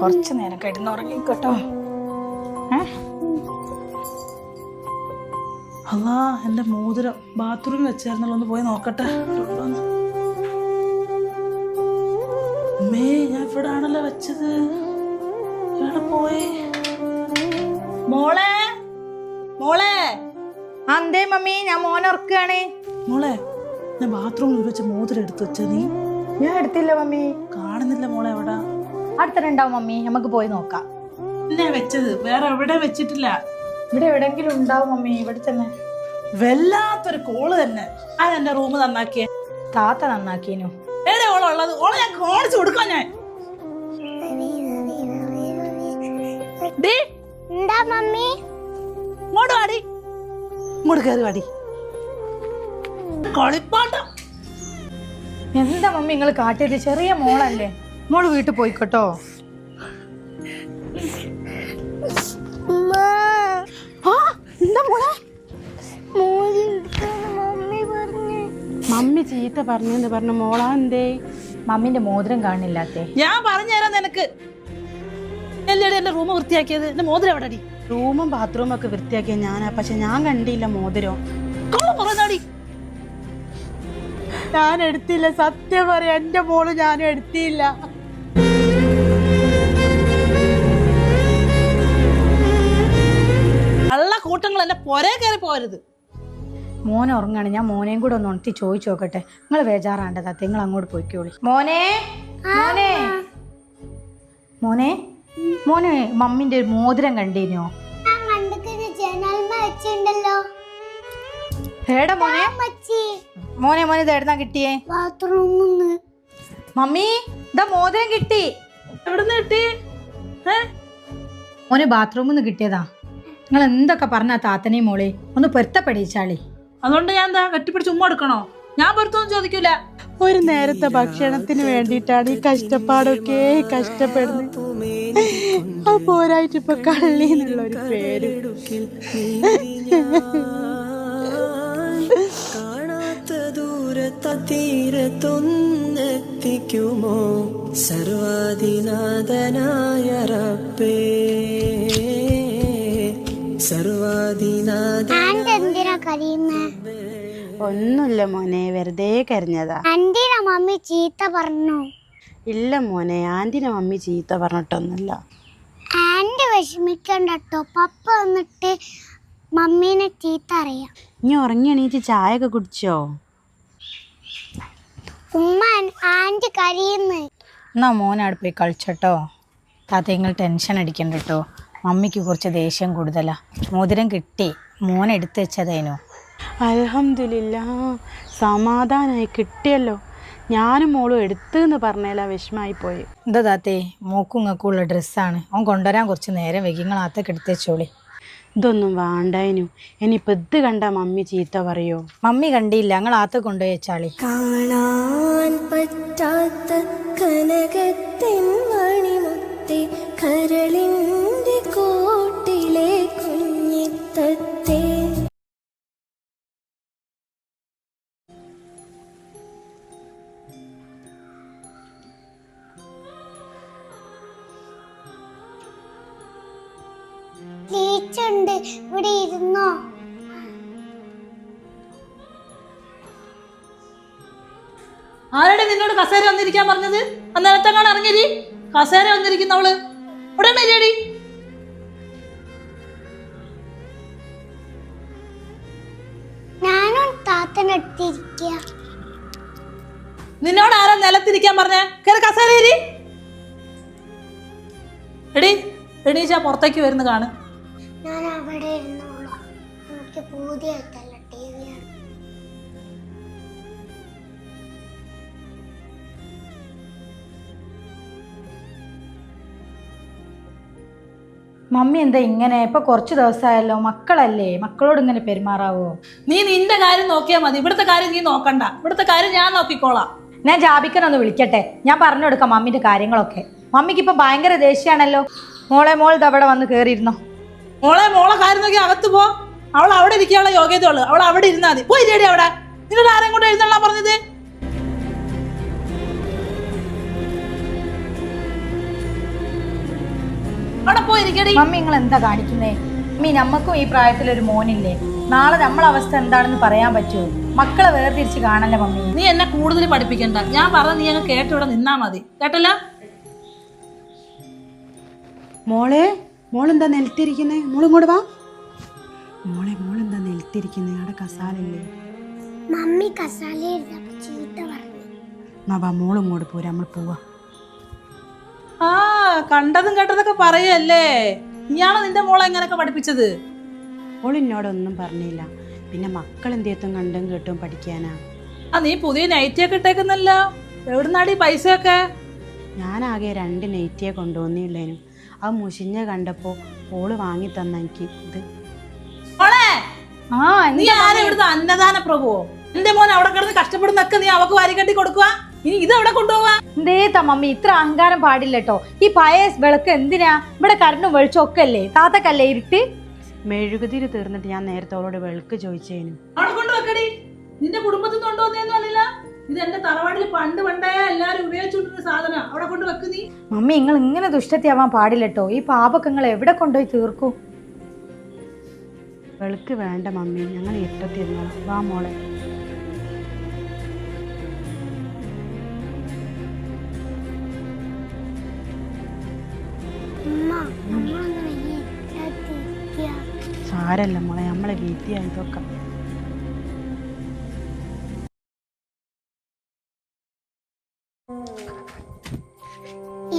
കുറച്ചു നേരം കിടന്നുറങ്ങിക്കോട്ടോ. അല്ലാ, എന്റെ മോതിരം ബാത്റൂമിൽ വെച്ചായിരുന്നല്ലോ, ഒന്ന് പോയി നോക്കട്ടെ. അമ്മേ, ഞാൻ ഇവിടെ ആണല്ലോ വെച്ചത്. ഇവിടെ പോയി. മോളെ മോളെ. എന്തേ മമ്മി? ഞാൻ മോനെ ഉറക്കുകയാണ്. മോളെ, ഞാൻ ബാത്റൂമിൽ വെച്ച മോതിരം എടുത്തു വെച്ച നീ? ഞാൻ എടുത്തില്ല മമ്മി. കാണുന്നില്ല മോളെ. എവിടെ? അടുത്തുണ്ടാവും മമ്മി, നമുക്ക് പോയി നോക്കാം. എന്നെ വെച്ചത് വേറെ എവിടെ വെച്ചിട്ടില്ല. ഇവിടെ എവിടെങ്കിലും ഉണ്ടാവും മമ്മി. ഇവിടെ തന്നെ. വല്ലാത്തൊരു കോള് തന്നെ. അതെന്റെ റൂം നന്നാക്കിയേ. താത്ത നന്നാക്കിനു. ഏടെ ഓളുള്ളത്? ഓളെ ഞാൻ കാണിച്ചു കൊടുക്കാം. ഞാൻ ഇങ്ങോട്ട് വാടി, ഇങ്ങോട്ട് കയറി വാടി. കളിപ്പാട്ടം എന്താ മമ്മി നിങ്ങൾ കാട്ടിയത്? ചെറിയ മോളല്ലേ, മോള് വീട്ടിൽ പോയിക്കോട്ടോ. മമ്മി ചീത്ത പറഞ്ഞെന്ന് പറഞ്ഞ മോളാ എന്തേ? മമ്മിന്റെ മോതിരം കാണില്ലാത്തേ. ഞാൻ പറഞ്ഞു തരാം നിനക്ക്. എല്ലടി എന്റെ റൂം വൃത്തിയാക്കിയത്? എന്റെ മോതിരം എവിടെ? റൂമും ബാത്റൂമും ഒക്കെ വൃത്തിയാക്കിയ ഞാനാ, പക്ഷെ ഞാൻ കണ്ടില്ല മോതിരം. പറഞ്ഞാടി. ഞാൻ എടുത്തില്ല, സത്യം പറയാ. എന്റെ മോള് ഞാനും എടുത്തില്ല. നല്ല കൂട്ടങ്ങൾ എന്റെ പൊരേ കയറി പോരുത്. മോനെ ഉറങ്ങാണ്. ഞാൻ മോനെയും കൂടെ ഒന്ന് ഉണർത്തി ചോദിച്ചു നോക്കട്ടെ. നിങ്ങൾ ബേജാറാണ്ടത് അത്തെ, നിങ്ങൾ അങ്ങോട്ട് പോയിക്കോളി. മോനെ മോനെ മോനെ മോനെ മമ്മിന്റെ ഒരു മോതിരം കണ്ടീനോ? ഏടാ മോനെ? മോനെ മോനെ ഇത് എവിടുന്നാ കിട്ടിയേ? മമ്മി ഇതാ മോതിരം കിട്ടി. എവിടുന്ന് കിട്ടി? മോനെ ബാത്റൂമിൽ നിന്ന് കിട്ടിയതാ. നിങ്ങൾ എന്തൊക്കെ പറഞ്ഞാ താത്തനെയും മോളെ ഒന്ന് പൊരുത്തപ്പെടിച്ചാളി. അതുകൊണ്ട് ഞാൻ എന്താ കെട്ടിപ്പിടിച്ച് ഉമ്മ എടുക്കണോ? ഞാൻ പൊരുത്തൊന്നും ചോദിക്കൂല. ഒരു നേരത്തെ ഭക്ഷണത്തിന് വേണ്ടിയിട്ടാണ് ഈ കഷ്ടപ്പാടൊക്കെ കഷ്ടപ്പെടുന്നത്. അത് പോരായിട്ട് ഇപ്പൊ കള്ളി എന്നുള്ളൊരു പേര്. കാണാത്ത ദൂരത്തീരത്തൊന്നെത്തിക്കുമോ സർവാധിനാഥനായ റബ്ബേ, സർവാധിനാഥ. ഒന്നുമില്ല മോനെ, വെറുതെ കരഞ്ഞതാ. ആന്റിയുടെ മമ്മി ചീത്ത പറഞ്ഞു? ഇല്ല മോനെ, ആന്റിനെ മമ്മി ചീത്ത പറഞ്ഞിട്ടൊന്നുമില്ല. ആന്റി വിഷമിക്കണ്ടോ, പപ്പ വന്നിട്ട് മമ്മീനെ ചീത്ത അറിയാം. ഇനി ഉറങ്ങി എണീറ്റ് ചായ ഒക്കെ കുടിച്ചോ? ഉമ്മ ആന്റി കരയുന്നു. എന്നാ മോനവിടെ പോയി കളിച്ചട്ടോ. താത്ത നിങ്ങൾ ടെൻഷൻ അടിക്കണ്ട കേട്ടോ. മമ്മിക്ക് കുറച്ച് ദേഷ്യം കൂടുതലാ. മോതിരം കിട്ടി, മോൻ എടുത്തു വെച്ചതേനു. അൽഹംദുലില്ലാ, സമാധാനായി കിട്ടിയല്ലോ. ഞാനും മോളും എടുത്തെന്ന് പറഞ്ഞാലാ വിഷമായി പോയി. എന്താ താത്തേ, മോക്കുങ്ങൾക്കുള്ള ഡ്രസ്സാണ്. അവൻ കൊണ്ടുവരാൻ കുറച്ച് നേരം വൈകി. നിങ്ങൾ ആത്തൊക്കെ എടുത്ത് വെച്ചോളി. ഇതൊന്നും വേണ്ടായിനു. ഇനിയിപ്പോൾ ഇത് കണ്ടാ മമ്മി ചീത്ത പറയോ? മമ്മി കണ്ടില്ല, ഞങ്ങൾ ആത്ത കൊണ്ടുപോയി വെച്ചാളി. കാണാൻ പറ്റാത്ത കനകത്തിൻ മണിമുത്തേ, കരളിന്റെ കോട്ടിലെ കുഞ്ഞിത്തത്തേ. ടീച്ചറുണ്ട്, ഇവിടെ ഇരുന്നോ? ആരുടെ നിന്നോട് കസേര വന്നിരിക്കാൻ പറഞ്ഞത്? അന്നേരത്തെ കാണാൻ ഇറങ്ങിയരി. കസേര വന്നിരിക്കുന്ന അവള് ഇവിടെ ഇരിയടി. ഞാനും താത്തനടുത്തിരിക്കുക. നിന്നോട് ആരാ നിലത്തിരിക്കാൻ പറഞ്ഞ? കയറി കസേര ഇരി. എടി എണീച്ചാ പുറത്തേക്ക് വരുന്ന കാണ്. ഞാൻ അവിടെ ഇരുന്നോളൂ. എനിക്ക് പൂതിയായിട്ടല്ല, ടിവിയാണ്. മമ്മി എന്താ ഇങ്ങനെ? ഇപ്പൊ കുറച്ച് ദിവസമായല്ലോ, മക്കളല്ലേ, മക്കളോട് ഇങ്ങനെ പെരുമാറാവോ? നീ നിന്റെ കാര്യം നോക്കിയാൽ മതി. ഇവിടുത്തെ കാര്യം നീ നോക്കണ്ട. ഇവിടുത്തെ കാര്യം ഞാൻ നോക്കിക്കോളാം. ഞാൻ ജാബിക്കനൊന്ന് വിളിക്കട്ടെ, ഞാൻ പറഞ്ഞു കൊടുക്കാം മമ്മിന്റെ കാര്യങ്ങളൊക്കെ. മമ്മിക്ക് ഇപ്പൊ ഭയങ്കര ദേഷ്യാണല്ലോ. മോളെ, മോൾ ഇതവിടെ വന്ന് കേറിയിരുന്നോ? മോളെ കാര്യം നോക്കി അകത്ത് പോ. അവൾ അവിടെ ഇരിക്കാനുള്ള യോഗ്യത ഉള്ളു. അവൾ അവിടെ ഇരുന്നാ മതി. പോയി ഇരിയടി അവിടെ. നിന്നോട് ആരെയും കൊണ്ട് എഴുന്നള്ളാൻ പറഞ്ഞത്? ഇറങ്ങിയടി. മമ്മി നിങ്ങൾ എന്താ കാണിക്കുന്നേ? മമ്മി നമ്മക്കും ഈ പ്രായത്തിലൊരു മോനില്ലേ? നാളെ നമ്മളെ അവസ്ഥ എന്താണെന്ന് പറയാൻ പറ്റുമോ? മക്കളെ വേർതിരിച്ച് കാണല്ലേ മമ്മി. നീ എന്നെ കൂടുതൽ പഠിപ്പിക്കണ്ട. ഞാൻ പറഞ്ഞ നീ അങ്ങ് കേട്ട് ഇവിടെ നിന്നാ മതി, കേട്ടല്ലോ? മോളെന്താ നിലത്തിരിക്കുന്നേ? മോളിങ്ങോട്ട് വാ. മോളെന്താ നിലത്തിരിക്കുന്നേ? അവിടെ കസാലല്ലേ? മമ്മി കസാല ഇരുന്നപ്പോ ചീത്ത പറഞ്ഞു. എന്നാ വാ, മോളിങ്ങോട്ട് പോരാ, നമ്മൾ പോവാ. ആ കണ്ടതും കേട്ടതൊക്കെ പറയല്ലേ. നീയാണോ നിന്റെ മോളെ എങ്ങനെയൊക്കെ പഠിപ്പിച്ചത്? മോളിന്നോടൊന്നും പറഞ്ഞില്ല. പിന്നെ മക്കൾ എന്തെത്തും കണ്ടും കേട്ടും പഠിക്കാനാ. ആ നീ പുതിയ നൈറ്റിയൊക്കെ ഇട്ടേക്കുന്നല്ലോ, എവിടുന്നാടി പൈസയൊക്കെ? ഞാനാകെ 2 നൈറ്റിയെ കൊണ്ടുവന്നില്ലേനും. ആ മുഷിഞ്ഞ കണ്ടപ്പോൾ ഓള് വാങ്ങി തന്ന എനിക്ക് ഇത്. മോളെ, ആ നീ ആരാ ഇവിടുത്തെ അന്നദാന പ്രഭുവോ? എന്റെ മോൻ അവിടെ കിടന്ന് കഷ്ടപ്പെടുന്നൊക്കെ നീ അവക്ക് വാരിക്കട്ടി കൊടുക്കുക. ഇനി ഇത് എവിടെ കൊണ്ടുപോവാ? എന്തേത്താ മമ്മി, ഇത്ര അഹങ്കാരം പാടില്ല കേട്ടോ. ഈ പഴയ വിളക്ക് എന്തിനാ? ഇവിടെ കരണ്ടും വെളിച്ചൊക്കെ അല്ലേ? താത്തക്കല്ലേ ഇരുട്ട്? മെഴുകുതിരി തീർന്നിട്ട് ഞാൻ നേരത്തെ അവളോട് വെളുക്ക് ചോദിച്ചേനും. അവിടെ കൊണ്ട് വെക്കടി. നിന്റെ കുടുംബത്തിൽ നിന്ന് കൊണ്ടുവന്നേന്നും അല്ലല്ലോ. ഇത് എന്റെ തറവാട്ടിൽ പണ്ടേ എല്ലാരും ഉപയോഗിച്ചുകൊണ്ടിരുന്ന സാധനം. അവിടെ കൊണ്ട് വെക്ക് നീ. മമ്മി നിങ്ങൾ ഇങ്ങനെ ദുഷ്ടത്തിയാവാൻ പാടില്ല കേട്ടോ. ഈ പാപൊക്കെ നിങ്ങൾ എവിടെ കൊണ്ടുപോയി തീർക്കൂ? വെളുക്ക് വേണ്ട മമ്മി, ഞങ്ങൾ ഇട്ടത്തിരുന്നോളാം. വാ മോളെ. സാരല്ല മോളെ, നമ്മളെ വീട്ടിയായതൊക്കെ.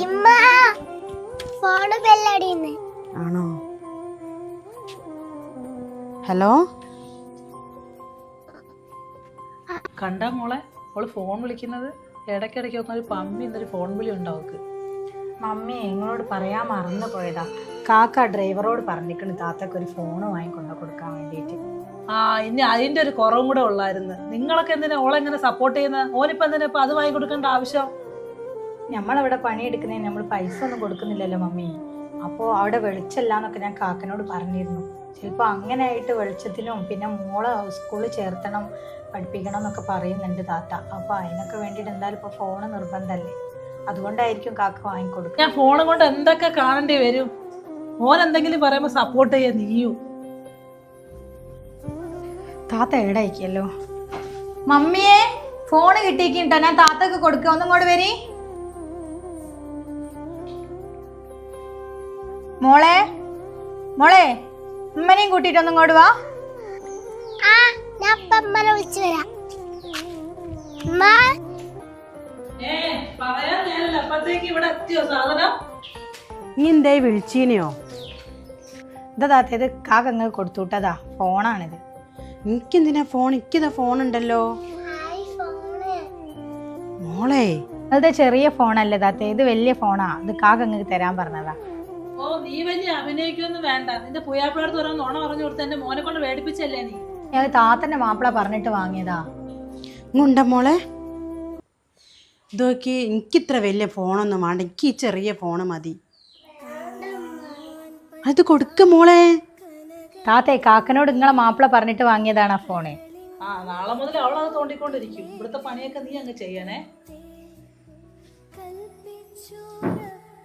ഇമ്മ ഫോണ് ബെല്ലടിയുന്നു. ആണോ? ഹലോ, കണ്ടാ മോളെ, അവള് ഫോൺ വിളിക്കുന്നത്? ഇടയ്ക്കിടയ്ക്ക് നോക്കുന്ന പമ്പി എന്നൊരു ഫോൺ വിളി ഉണ്ടാവക്ക്. മമ്മി നിങ്ങളോട് പറയാൻ മറന്നു പോയതാ. കാക്ക ഡ്രൈവറോട് പറഞ്ഞിരിക്കണ് താത്തക്ക് ഒരു ഫോണ് വാങ്ങിക്കൊണ്ടു കൊടുക്കാൻ വേണ്ടിയിട്ട്. ആ ഇനി അതിന്റെ ഒരു കുറവും കൂടെ ഉള്ളായിരുന്നു. നിങ്ങളൊക്കെ എന്തിനാ ഓളെ എങ്ങനെ സപ്പോർട്ട് ചെയ്യുന്നത്? ഓനിപ്പോ എന്തിനാ ഇപ്പൊ അത് വാങ്ങി കൊടുക്കേണ്ട ആവശ്യം? നമ്മളവിടെ പണിയെടുക്കുന്നതിന് നമ്മൾ പൈസ ഒന്നും കൊടുക്കുന്നില്ലല്ലോ മമ്മി. അപ്പോൾ അവിടെ വെളിച്ചല്ലാന്നൊക്കെ ഞാൻ കാക്കനോട് പറഞ്ഞിരുന്നു. ചിലപ്പോൾ അങ്ങനെ ആയിട്ട് വെളിച്ചത്തിനും പിന്നെ മോളെ സ്കൂളിൽ ചേർത്തണം, പഠിപ്പിക്കണം എന്നൊക്കെ പറയുന്നുണ്ട് താത്ത. അപ്പോൾ അതിനൊക്കെ വേണ്ടിയിട്ട് എന്തായാലും ഇപ്പോൾ ഫോണ് നിർബന്ധമല്ലേ, അതുകൊണ്ടായിരിക്കും കാക്ക വാങ്ങിക്കൊടുക്കുക. ഞാൻ ഫോണും കൊണ്ട് എന്തൊക്കെ കാണേണ്ടി വരും? ഓൻ എന്തെങ്കിലും പറയുമ്പോ സപ്പോർട്ട് ചെയ്യാൻ നീയും. താത്ത എവിടെയായിരിക്കല്ലോ. മമ്മിയെ ഫോണ് കിട്ടിയിട്ടോ, ഞാൻ താത്തക്ക് കൊടുക്കുക. ഒന്നും ഇങ്ങോട്ട് വരി മോളെ. മോളെ ഉമ്മനെയും കൂട്ടിയിട്ടൊന്നും ഇങ്ങോട്ട് വാ. ആ ഞാൻ ഇപ്പൊ അമ്മനെ വിളിച്ചു വരാം. അമ്മ പറയാൻ നേരല്ല, അപ്പത്തേക്ക് ഇവിടെ എത്തിയോ സാധനം? നീ എന്തേ വിളിച്ചീനെയോ? ഇതാ താത്ത, ഇത് കാക്ക അങ്ങ് കൊടുത്തുവിട്ടതാ, ഫോണാണിത്. എനിക്കെന്തിനാ ഫോൺ? എനിക്കിതാ ഫോണുണ്ടല്ലോ. Hi phone. മോളെ, അത് ചെറിയ ഫോണല്ലേ താത്ത, ഇത് വലിയ ഫോണാ. ഇത് കാക്ക അങ്ങ് തരാൻ പറഞ്ഞതാ. ഓ നീ വലിയ അഭിനയിക്കൊന്നും വേണ്ട. നിന്റെ പുയാപ്പിളടുത്ത് ഓരോ നുണ പറഞ്ഞു കൊടുത്ത് എന്റെ മോനെ കൊണ്ട് വേടിപ്പിച്ചല്ലേ നീ? ഞാൻ താത്തന്റെ മാപ്പിള പറഞ്ഞിട്ട് വാങ്ങിയതാ. ഇങ്ങുണ്ട മോളെ. ഇതൊക്കെ എനിക്കിത്ര വലിയ ഫോണൊന്നും വേണ്ട, എനിക്ക് ഈ ചെറിയ ഫോണ് മതി. അത് കൊടുക്ക മോളെ. താത്തേ, കാക്കനോട് നിങ്ങളെ മാപ്പിള പറഞ്ഞിട്ട് വാങ്ങിയതാണ് ആ ഫോണ്. ആ നാളെ മുതൽ അവളത് തോണ്ടിക്കൊണ്ടിരിക്കും. ഇവിടുത്തെ പണിയൊക്കെ നീ അങ്ങ് ചെയ്യണേ.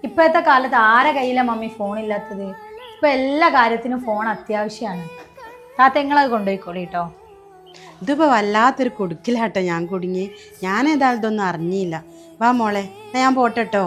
ഇപ്പോഴത്തെ കാലത്ത് ആരെ കയ്യിലാ മമ്മി ഫോണില്ലാത്തത്? ഇപ്പൊ എല്ലാ കാര്യത്തിനും ഫോൺ അത്യാവശ്യമാണ്. താത്ത നിങ്ങളത് കൊണ്ടുപോയിക്കോളി കേട്ടോ. ഇതിപ്പോൾ വല്ലാത്തൊരു കൊടുക്കില്ലാട്ടോ ഞാൻ കുടുങ്ങി. ഞാനേതാ ഇതൊന്നും അറിഞ്ഞില്ല. വാ മോളെ, ഞാൻ പോട്ടെട്ടോ.